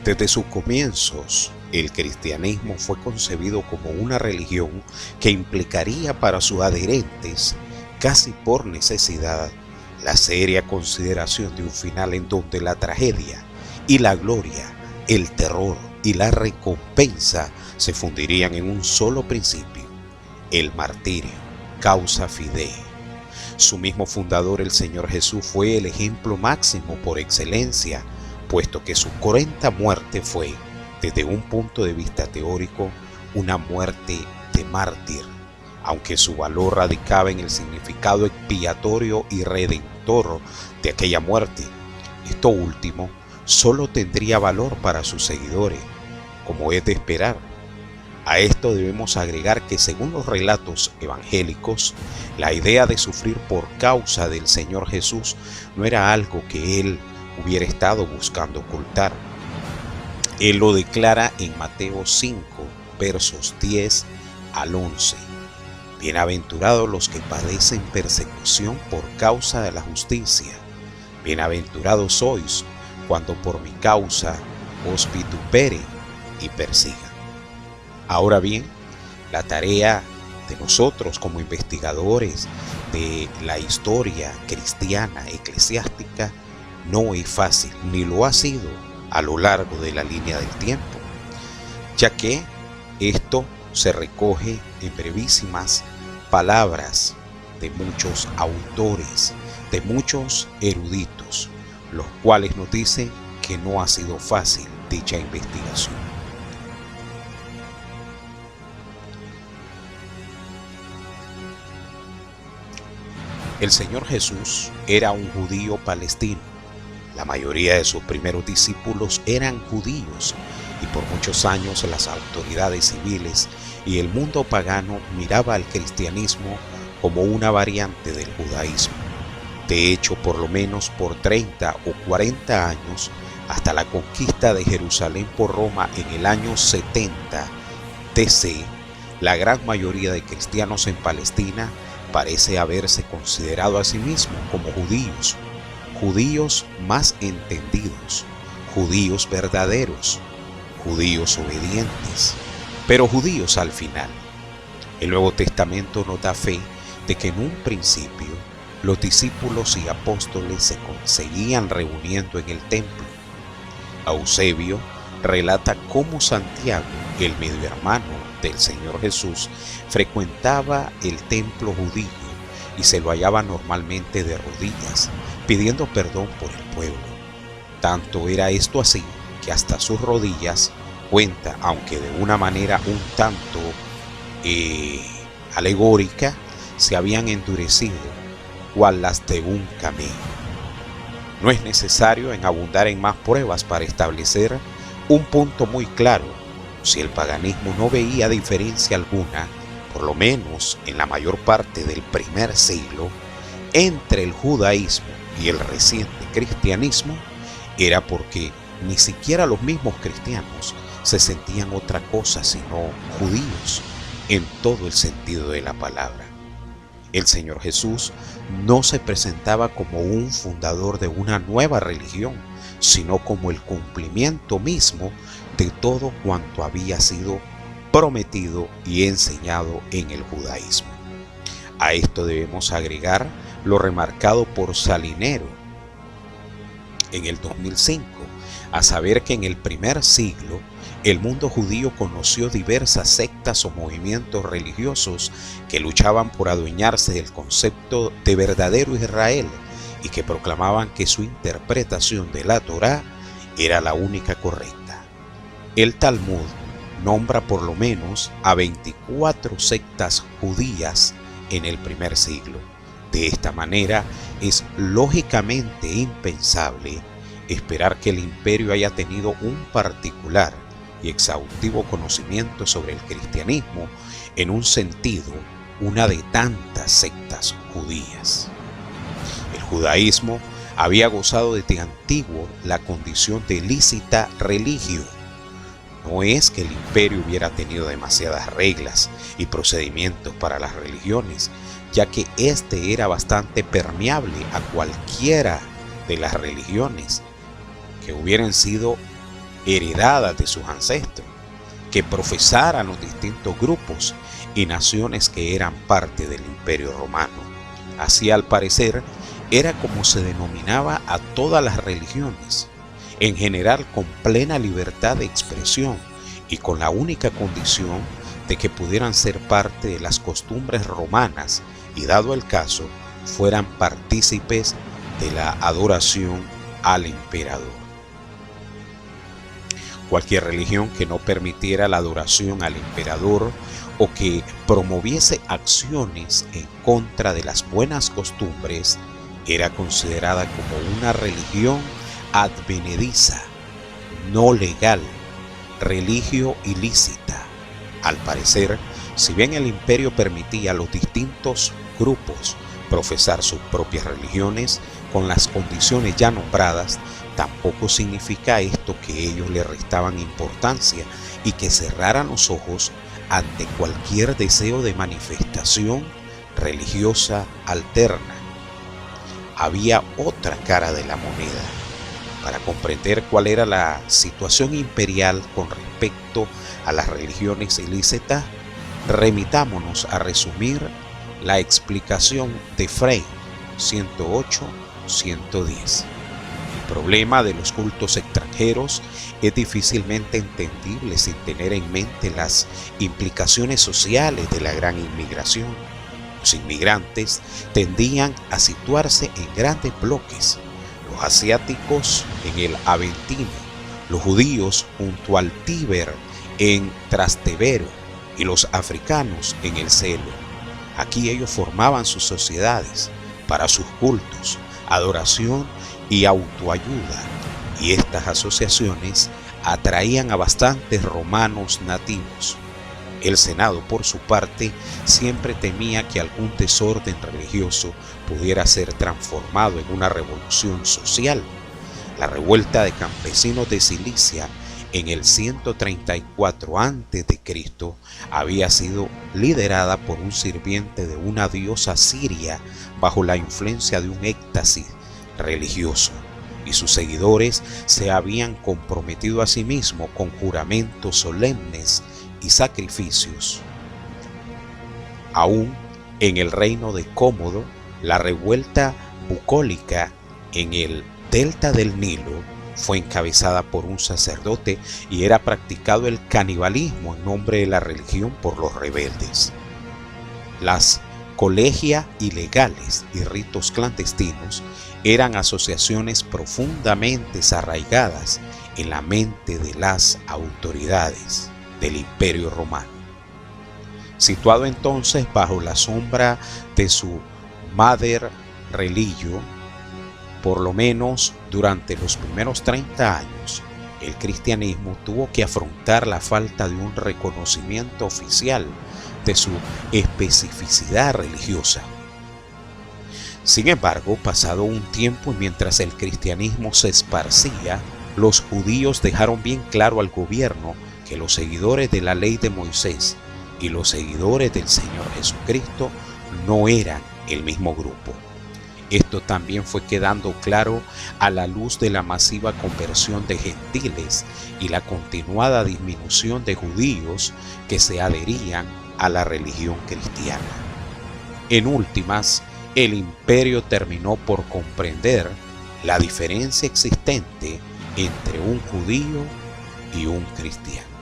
Desde sus comienzos, el cristianismo fue concebido como una religión que implicaría para sus adherentes, casi por necesidad, la seria consideración de un final en donde la tragedia y la gloria, el terror y la recompensa se fundirían en un solo principio: el martirio, causa fidei. Su mismo fundador, el Señor Jesús, fue el ejemplo máximo por excelencia, puesto que su cruenta muerte fue, desde un punto de vista teórico, una muerte de mártir, aunque su valor radicaba en el significado expiatorio y redentor de aquella muerte. Esto último solo tendría valor para sus seguidores, como es de esperar. A esto debemos agregar que, según los relatos evangélicos, la idea de sufrir por causa del Señor Jesús no era algo que él hubiera estado buscando ocultar. Él lo declara en Mateo 5, versos 10 al 11. Bienaventurados los que padecen persecución por causa de la justicia. Bienaventurados sois cuando por mi causa os vituperen y persigan. Ahora bien, la tarea de nosotros como investigadores de la historia cristiana eclesiástica no es fácil, ni lo ha sido a lo largo de la línea del tiempo, ya que esto se recoge en brevísimas palabras de muchos autores, de muchos eruditos, los cuales nos dicen que no ha sido fácil dicha investigación. El Señor Jesús era un judío palestino. La mayoría de sus primeros discípulos eran judíos y por muchos años las autoridades civiles y el mundo pagano miraba al cristianismo como una variante del judaísmo. De hecho, por lo menos por 30 o 40 años, hasta la conquista de Jerusalén por Roma en el año 70 DC, la gran mayoría de cristianos en Palestina parece haberse considerado a sí mismos como judíos, judíos más entendidos, judíos verdaderos, judíos obedientes, pero judíos al final. El Nuevo Testamento nos da fe de que en un principio los discípulos y apóstoles se seguían reuniendo en el templo. Eusebio relata cómo Santiago, el medio hermano del Señor Jesús, frecuentaba el templo judío y se lo hallaba normalmente de rodillas, pidiendo perdón por el pueblo. Tanto era esto así que hasta sus rodillas, cuenta, aunque de una manera un tanto alegórica, se habían endurecido, cual las de un camello. No es necesario abundar en más pruebas para establecer un punto muy claro. Si el paganismo no veía diferencia alguna, por lo menos en la mayor parte del primer siglo, entre el judaísmo y el reciente cristianismo, era porque ni siquiera los mismos cristianos se sentían otra cosa sino judíos en todo el sentido de la palabra. El Señor Jesús no se presentaba como un fundador de una nueva religión, sino como el cumplimiento mismo de todo cuanto había sido prometido y enseñado en el judaísmo. A esto debemos agregar lo remarcado por Salinero en el 2005, a saber que en el primer siglo el mundo judío conoció diversas sectas o movimientos religiosos que luchaban por adueñarse del concepto de verdadero Israel y que proclamaban que su interpretación de la Torá era la única correcta. El Talmud nombra por lo menos a 24 sectas judías en el primer siglo. De esta manera, es lógicamente impensable esperar que el imperio haya tenido un particular y exhaustivo conocimiento sobre el cristianismo en un sentido, una de tantas sectas judías. El judaísmo había gozado desde antiguo la condición de lícita religión. No es que el imperio hubiera tenido demasiadas reglas y procedimientos para las religiones, ya que éste era bastante permeable a cualquiera de las religiones que hubieran sido heredadas de sus ancestros, que profesaran los distintos grupos y naciones que eran parte del Imperio Romano. Así, al parecer, era como se denominaba a todas las religiones, en general con plena libertad de expresión y con la única condición de que pudieran ser parte de las costumbres romanas y, dado el caso, fueran partícipes de la adoración al emperador. Cualquier religión que no permitiera la adoración al emperador o que promoviese acciones en contra de las buenas costumbres era considerada como una religión advenediza, no legal, religio ilícita. Al parecer, si bien el imperio permitía a los distintos grupos profesar sus propias religiones con las condiciones ya nombradas, tampoco significa esto que ellos le restaban importancia y que cerraran los ojos ante cualquier deseo de manifestación religiosa alterna. Había otra cara de la moneda. Para comprender cuál era la situación imperial con respecto a las religiones ilícitas, remitámonos a resumir la explicación de Frey 108-110. El problema de los cultos extranjeros es difícilmente entendible sin tener en mente las implicaciones sociales de la gran inmigración. Los inmigrantes tendían a situarse en grandes bloques, los asiáticos en el Aventino, los judíos junto al Tíber en Trastevere y los africanos en el Selo. Aquí ellos formaban sus sociedades para sus cultos, adoración y autoayuda, y estas asociaciones atraían a bastantes romanos nativos. El Senado, por su parte, siempre temía que algún desorden religioso pudiera ser transformado en una revolución social. La revuelta de campesinos de Cilicia en el 134 a.C. había sido liderada por un sirviente de una diosa siria bajo la influencia de un éxtasis religioso, y sus seguidores se habían comprometido a sí mismos con juramentos solemnes y sacrificios. Aún en el reino de Cómodo, la revuelta bucólica en el delta del Nilo fue encabezada por un sacerdote y era practicado el canibalismo en nombre de la religión por los rebeldes. Las colegias ilegales y ritos clandestinos eran asociaciones profundamente arraigadas en la mente de las autoridades del Imperio Romano. Situado entonces bajo la sombra de su Mater Religio, por lo menos durante los primeros 30 años, el cristianismo tuvo que afrontar la falta de un reconocimiento oficial de su especificidad religiosa. Sin embargo, pasado un tiempo y mientras el cristianismo se esparcía, los judíos dejaron bien claro al gobierno que los seguidores de la ley de Moisés y los seguidores del Señor Jesucristo no eran el mismo grupo. Esto también fue quedando claro a la luz de la masiva conversión de gentiles y la continuada disminución de judíos que se adherían a la religión cristiana. En últimas, el imperio terminó por comprender la diferencia existente entre un judío y un cristiano.